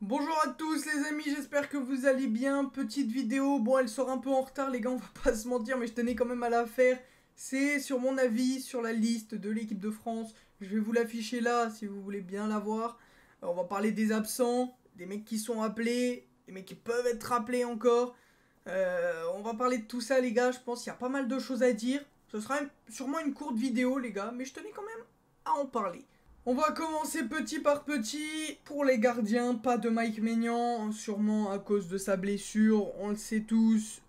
Bonjour à tous les amis, j'espère que vous allez bien. Petite vidéo, bon elle sort un peu en retard les gars, on va pas se mentir, mais je tenais quand même à la faire. C'est sur mon avis sur la liste de l'équipe de France. Je vais vous l'afficher là si vous voulez bien la voir. On va parler des absents, des mecs qui sont appelés, des mecs qui peuvent être appelés encore. On va parler de tout ça les gars, je pense qu'il y a pas mal de choses à dire. Ce sera sûrement une courte vidéo les gars, mais je tenais quand même à en parler. On va commencer petit par petit. Pour les gardiens, pas de Mike Maignan, sûrement à cause de sa blessure, on le sait tous.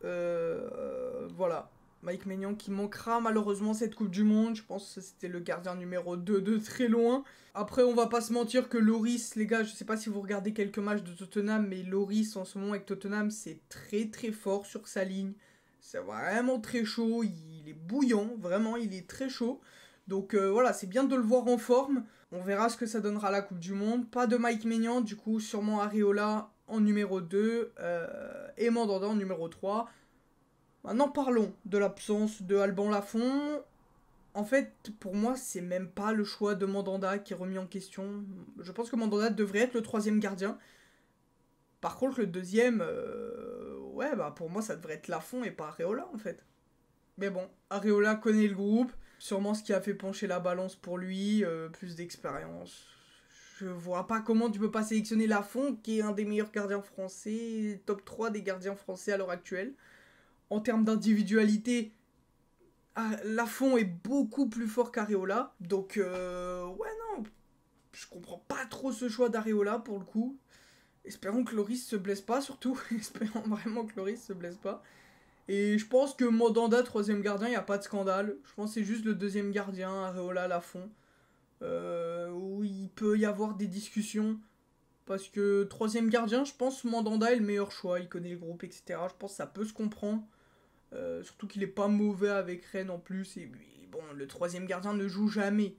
Voilà. Mike Maignan qui manquera malheureusement cette Coupe du Monde. Je pense que c'était le gardien numéro 2 de très loin. Après, on va pas se mentir que Loris, les gars, je sais pas si vous regardez quelques matchs de Tottenham, mais Loris en ce moment avec Tottenham, c'est très très fort sur sa ligne. C'est vraiment très chaud, il est bouillant, vraiment, il est très chaud. Donc voilà, c'est bien de le voir en forme. On verra ce que ça donnera à la Coupe du Monde. Pas de Mike Maignan, du coup, sûrement Areola en numéro 2 et Mandanda en numéro 3. Maintenant, parlons de l'absence de Alban Lafont. En fait, pour moi, c'est même pas le choix de Mandanda qui est remis en question. Je pense que Mandanda devrait être le troisième gardien. Par contre, le deuxième, ouais, bah pour moi, ça devrait être Lafont et pas Areola en fait. Mais bon, Areola connaît le groupe, sûrement ce qui a fait pencher la balance pour lui, plus d'expérience. Je vois pas comment tu peux pas sélectionner Lafont, qui est un des meilleurs gardiens français, top 3 des gardiens français à l'heure actuelle. En termes d'individualité, Lafont est beaucoup plus fort qu'Areola. Donc, ouais, non, je comprends pas trop ce choix d'Areola pour le coup. Espérons que Loris se blesse pas, surtout. Espérons vraiment que Loris se blesse pas. Et je pense que Mandanda, troisième gardien, il n'y a pas de scandale. Je pense que c'est juste le deuxième gardien, Areola, Lafont, où il peut y avoir des discussions. Parce que troisième gardien, je pense Mandanda est le meilleur choix. Il connaît le groupe, etc. Je pense que ça peut se comprendre. Surtout qu'il est pas mauvais avec Rennes en plus. Et bon, le troisième gardien ne joue jamais.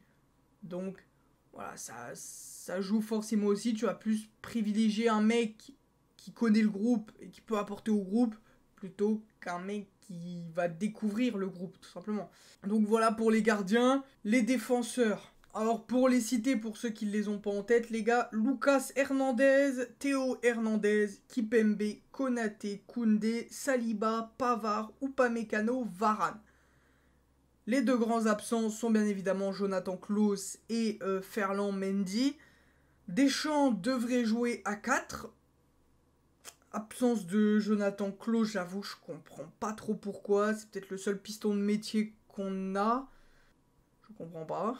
Donc, voilà, ça joue forcément aussi. Tu vas plus privilégier un mec qui connaît le groupe et qui peut apporter au groupe plutôt qu'un mec qui va découvrir le groupe, tout simplement. Donc voilà pour les gardiens. Les défenseurs. Alors pour les citer, pour ceux qui ne les ont pas en tête, les gars, Lucas Hernandez, Théo Hernandez, Kipembe, Konaté, Koundé, Saliba, Pavard, Upamecano, Varane. Les deux grands absents sont bien évidemment Jonathan Klaus et Ferland Mendy. Deschamps devrait jouer à 4. Absence de Jonathan Klaus, j'avoue, je comprends pas trop pourquoi. C'est peut-être le seul piston de métier qu'on a. Je comprends pas.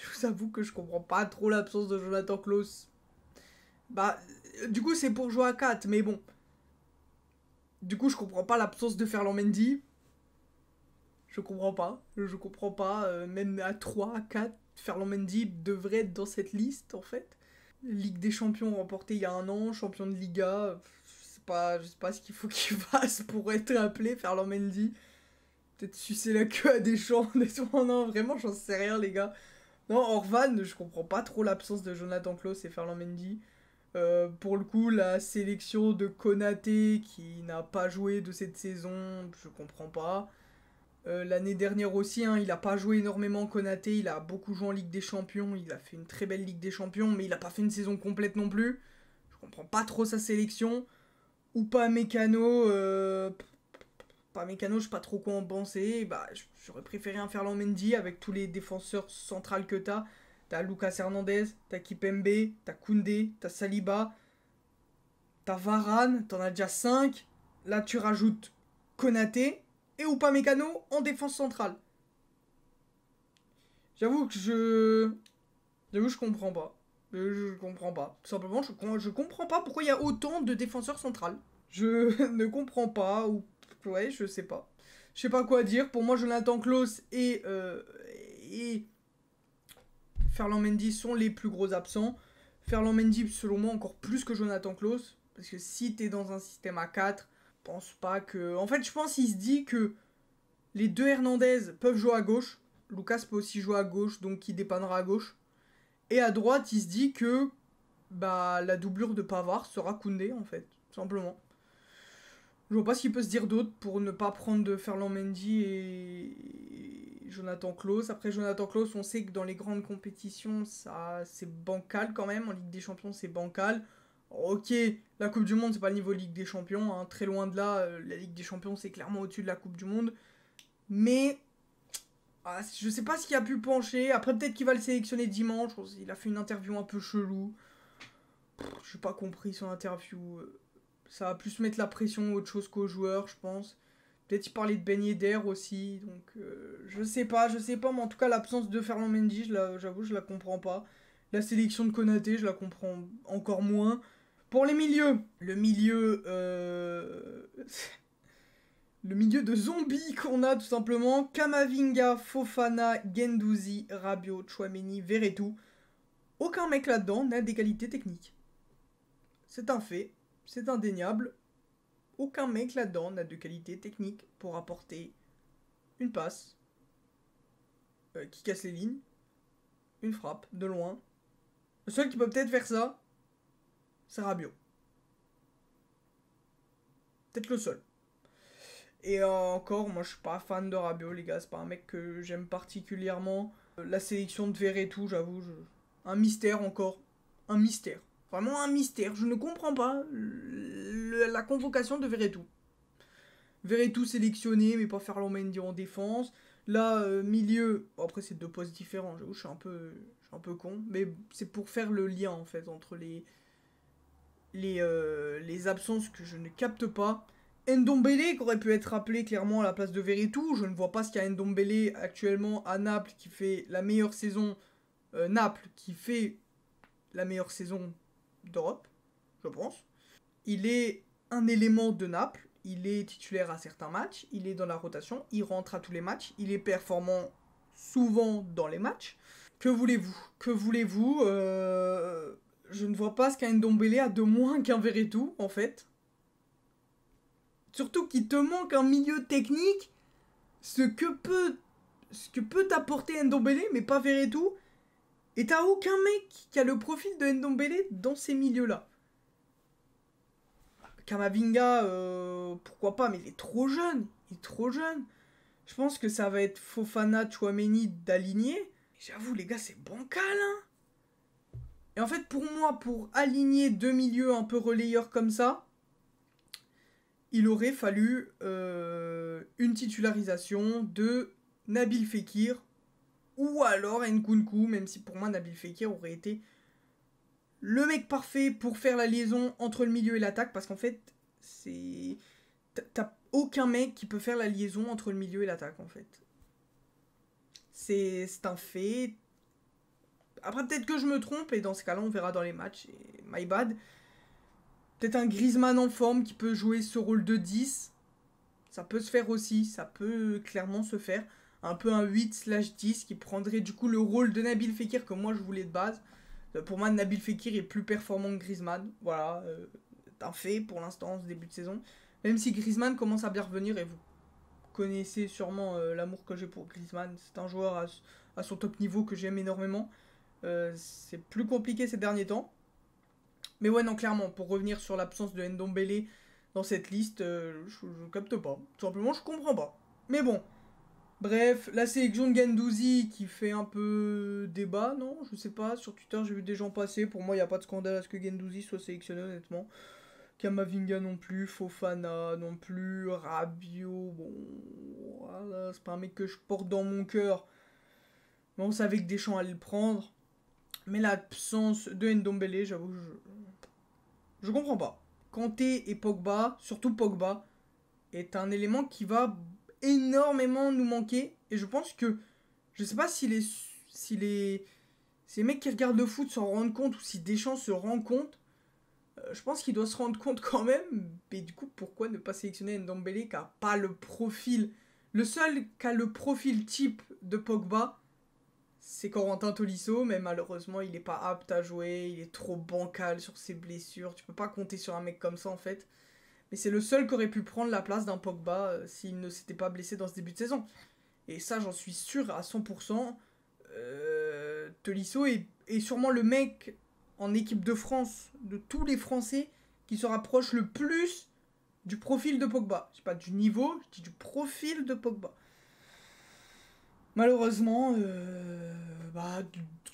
Je vous avoue que je comprends pas trop l'absence de Jonathan Klaus. Bah, du coup, c'est pour jouer à 4, mais bon. Du coup, je comprends pas l'absence de Ferland Mendy. Je comprends pas. Je comprends pas. Même à 3, à 4, Ferland Mendy devrait être dans cette liste, en fait. Ligue des champions remportée il y a un an, champion de Liga. Je sais pas ce qu'il faut qu'il fasse pour être appelé, Ferland Mendy. Peut-être sucer la queue à des champs. Non, vraiment, j'en sais rien, les gars. Non, Orvan, je comprends pas trop l'absence de Jonathan Klaus et Ferland Mendy. Pour le coup, la sélection de Konaté qui n'a pas joué de cette saison, je comprends pas. L'année dernière aussi, hein, il a pas joué énormément Konaté, il a beaucoup joué en Ligue des Champions, il a fait une très belle Ligue des Champions, mais il a pas fait une saison complète non plus. Je comprends pas trop sa sélection. Ou pas Mécano, pas Mécano, je sais pas trop quoi en penser. Bah, j'aurais préféré un Ferland Mendy avec tous les défenseurs centrales que t'as. T'as Lucas Hernandez, t'as Kipembe, t'as Koundé, t'as Saliba, t'as Varane, t'en as déjà 5. Là, tu rajoutes Konaté et Upamecano en défense centrale. J'avoue que je comprends pas. Je comprends pas. Tout simplement, je comprends pas pourquoi il y a autant de défenseurs centrales. Je ne comprends pas, ou... Ouais, je sais pas. Je sais pas quoi dire. Pour moi, Jonathan Klaus et Ferland Mendy sont les plus gros absents. Ferland Mendy, selon moi, encore plus que Jonathan Klaus. Parce que si t'es dans un système à 4, je pense pas que... En fait, je pense qu'il se dit que les deux Hernandez peuvent jouer à gauche. Lucas peut aussi jouer à gauche, donc il dépannera à gauche. Et à droite, il se dit que bah, la doublure de Pavard sera Koundé, en fait, tout simplement. Je vois pas ce qu'il peut se dire d'autre pour ne pas prendre de Ferland Mendy et Jonathan Klaus. Après Jonathan Klaus, on sait que dans les grandes compétitions, ça c'est bancal quand même. En Ligue des Champions, c'est bancal. Ok, la Coupe du Monde, c'est pas le niveau Ligue des Champions, hein, très loin de là. La Ligue des Champions, c'est clairement au-dessus de la Coupe du Monde. Mais je sais pas ce qui a pu pencher. Après, peut-être qu'il va le sélectionner dimanche. Il a fait une interview un peu chelou. J'ai pas compris son interview. Ça va plus mettre la pression autre chose qu'aux joueurs, je pense. Peut-être il parlait de Ben Yedder aussi. Donc, je sais pas. Mais en tout cas, l'absence de Ferland Mendy, j'avoue, je la comprends pas. La sélection de Konaté, je la comprends encore moins. Pour les milieux, le milieu de zombies qu'on a tout simplement, Kamavinga, Fofana, Guendouzi, Rabiot, Tchouaméni, Verretou. Aucun mec là-dedans n'a des qualités techniques. C'est un fait, c'est indéniable. Aucun mec là-dedans n'a de qualité technique pour apporter une passe qui casse les lignes, une frappe de loin. Le seul qui peut peut-être faire ça, c'est Rabiot. Peut-être le seul. Et encore, moi je suis pas fan de Rabiot, les gars, c'est pas un mec que j'aime particulièrement. La sélection de Verretou, j'avoue, un mystère encore. Un mystère. Vraiment un mystère. Je ne comprends pas la convocation de Verretou. Verretou sélectionné, mais pas Ferland Mendy en défense. Là, milieu. Bon, après, c'est deux postes différents, j'avoue, je suis un peu con. Mais c'est pour faire le lien, en fait, entre les absences que je ne capte pas. Ndombele qui aurait pu être rappelé clairement à la place de Verretou. Je ne vois pas ce qu'il y a Ndombele actuellement à Naples qui fait la meilleure saison. Naples qui fait la meilleure saison d'Europe, je pense. Il est un élément de Naples. Il est titulaire à certains matchs. Il est dans la rotation. Il rentre à tous les matchs. Il est performant souvent dans les matchs. Que voulez-vous? Je ne vois pas ce qu'un Ndombele a de moins qu'un Verretou, en fait. Surtout qu'il te manque un milieu technique, ce que peut t'apporter Ndombele, mais pas Verretou. Et t'as aucun mec qui a le profil de Ndombele dans ces milieux-là. Kamavinga, pourquoi pas, mais il est trop jeune. Je pense que ça va être Fofana, Tchouaméni d'aligner. J'avoue, les gars, c'est bancal, hein. Et en fait, pour moi, pour aligner deux milieux un peu relayeurs comme ça, il aurait fallu une titularisation de Nabil Fekir ou alors Nkunku, même si pour moi Nabil Fekir aurait été le mec parfait pour faire la liaison entre le milieu et l'attaque, parce qu'en fait, t'as aucun mec qui peut faire la liaison entre le milieu et l'attaque, en fait. C'est un fait. Après, peut-être que je me trompe, et dans ce cas-là, on verra dans les matchs, et my bad. Peut-être un Griezmann en forme qui peut jouer ce rôle de 10. Ça peut se faire aussi, ça peut clairement se faire. Un peu un 8/10 qui prendrait du coup le rôle de Nabil Fekir que moi je voulais de base. Pour moi, Nabil Fekir est plus performant que Griezmann. Voilà, c'est un fait pour l'instant, ce début de saison. Même si Griezmann commence à bien revenir, et vous connaissez sûrement l'amour que j'ai pour Griezmann. C'est un joueur à son top niveau que j'aime énormément. C'est plus compliqué ces derniers temps. Mais ouais, non, clairement, pour revenir sur l'absence de Ndombele dans cette liste, je capte pas. Tout simplement, je comprends pas. Mais bon. Bref, la sélection de Guendouzi qui fait un peu débat, non? Je sais pas, sur Twitter j'ai vu des gens passer. Pour moi, il n'y a pas de scandale à ce que Guendouzi soit sélectionné, honnêtement. Kamavinga non plus, Fofana non plus, Rabiot, bon, voilà, c'est pas un mec que je porte dans mon cœur. Mais on savait que Deschamps allait le prendre. Mais l'absence de Ndombele, j'avoue, je comprends pas. Kanté et Pogba, surtout Pogba, est un élément qui va énormément nous manquer. Et je pense que, je sais pas si ces mecs qui regardent le foot s'en rendent compte ou si Deschamps se rend compte. Je pense qu'il doit se rendre compte quand même. Mais du coup, pourquoi ne pas sélectionner Ndombele qui a pas le profil. Le seul qui a le profil type de Pogba, c'est Corentin Tolisso, mais malheureusement il est pas apte à jouer, il est trop bancal sur ses blessures, tu peux pas compter sur un mec comme ça en fait. Mais c'est le seul qui aurait pu prendre la place d'un Pogba s'il ne s'était pas blessé dans ce début de saison. Et ça j'en suis sûr à 100%. Tolisso est sûrement le mec en équipe de France, de tous les Français, qui se rapproche le plus du profil de Pogba. Je dis pas du niveau, je dis du profil de Pogba. Malheureusement,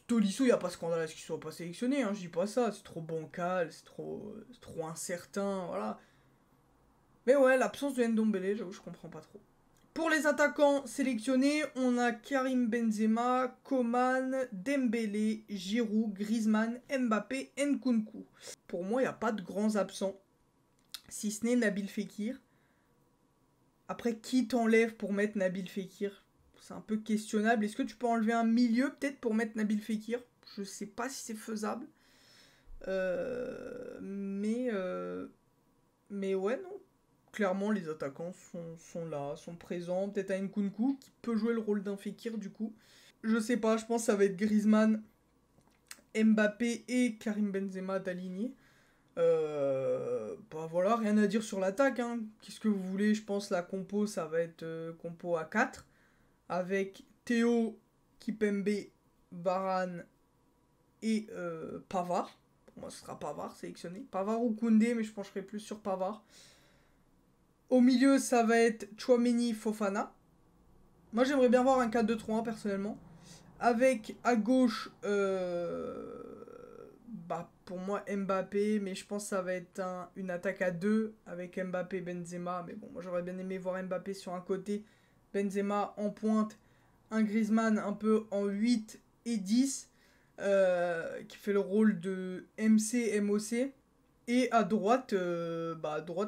Tolisso, il n'y a pas scandale à ce qu'il soit pas sélectionné, hein, je dis pas ça, c'est trop bancal, c'est trop incertain, voilà. Mais ouais, l'absence de Ndombele, j'avoue, je comprends pas trop. Pour les attaquants sélectionnés, on a Karim Benzema, Coman, Dembélé, Giroud, Griezmann, Mbappé, Nkunku. Pour moi, il n'y a pas de grands absents, si ce n'est Nabil Fekir. Après, qui t'enlève pour mettre Nabil Fekir? C'est un peu questionnable. Est-ce que tu peux enlever un milieu peut-être pour mettre Nabil Fekir? Je sais pas si c'est faisable. Mais ouais, non. Clairement, les attaquants sont là, sont présents. Peut-être un Nkunku qui peut jouer le rôle d'un Fekir du coup. Je sais pas, je pense que ça va être Griezmann, Mbappé et Karim Benzema d'aligner. Bah voilà, rien à dire sur l'attaque. Hein. Qu'est-ce que vous voulez? Je pense la compo, ça va être compo à 4. Avec Théo, Kipembe, Varane et Pavard. Pour moi, ce sera Pavard sélectionné. Pavard ou Koundé, mais je pencherai plus sur Pavard. Au milieu, ça va être Tchouaméni, Fofana. Moi, j'aimerais bien voir un 4-2-3-1 personnellement. Avec à gauche, pour moi Mbappé, mais je pense que ça va être une attaque à 2 avec Mbappé et Benzema. Mais bon, moi j'aurais bien aimé voir Mbappé sur un côté, Benzema en pointe, un Griezmann un peu en 8 et 10, qui fait le rôle de MC, MOC. Et à droite,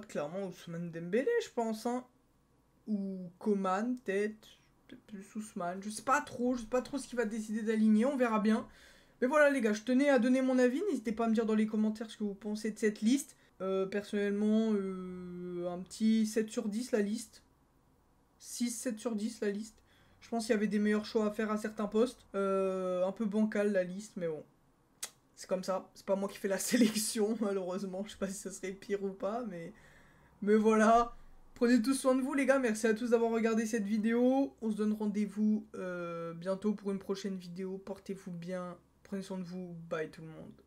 clairement, Ousmane Dembélé, je pense, hein. Ou Coman, peut-être plus Ousmane. Je sais pas trop ce qu'il va décider d'aligner, on verra bien. Mais voilà les gars, je tenais à donner mon avis, n'hésitez pas à me dire dans les commentaires ce que vous pensez de cette liste. Personnellement, un petit 7 sur 10 la liste. 6-7 sur 10 la liste. Je pense qu'il y avait des meilleurs choix à faire à certains postes. Un peu bancal la liste, mais bon. C'est comme ça, c'est pas moi qui fais la sélection malheureusement, je sais pas si ça serait pire ou pas, mais voilà. Prenez tous soin de vous les gars, merci à tous d'avoir regardé cette vidéo. On se donne rendez-vous bientôt pour une prochaine vidéo. Portez-vous bien, prenez soin de vous, bye tout le monde.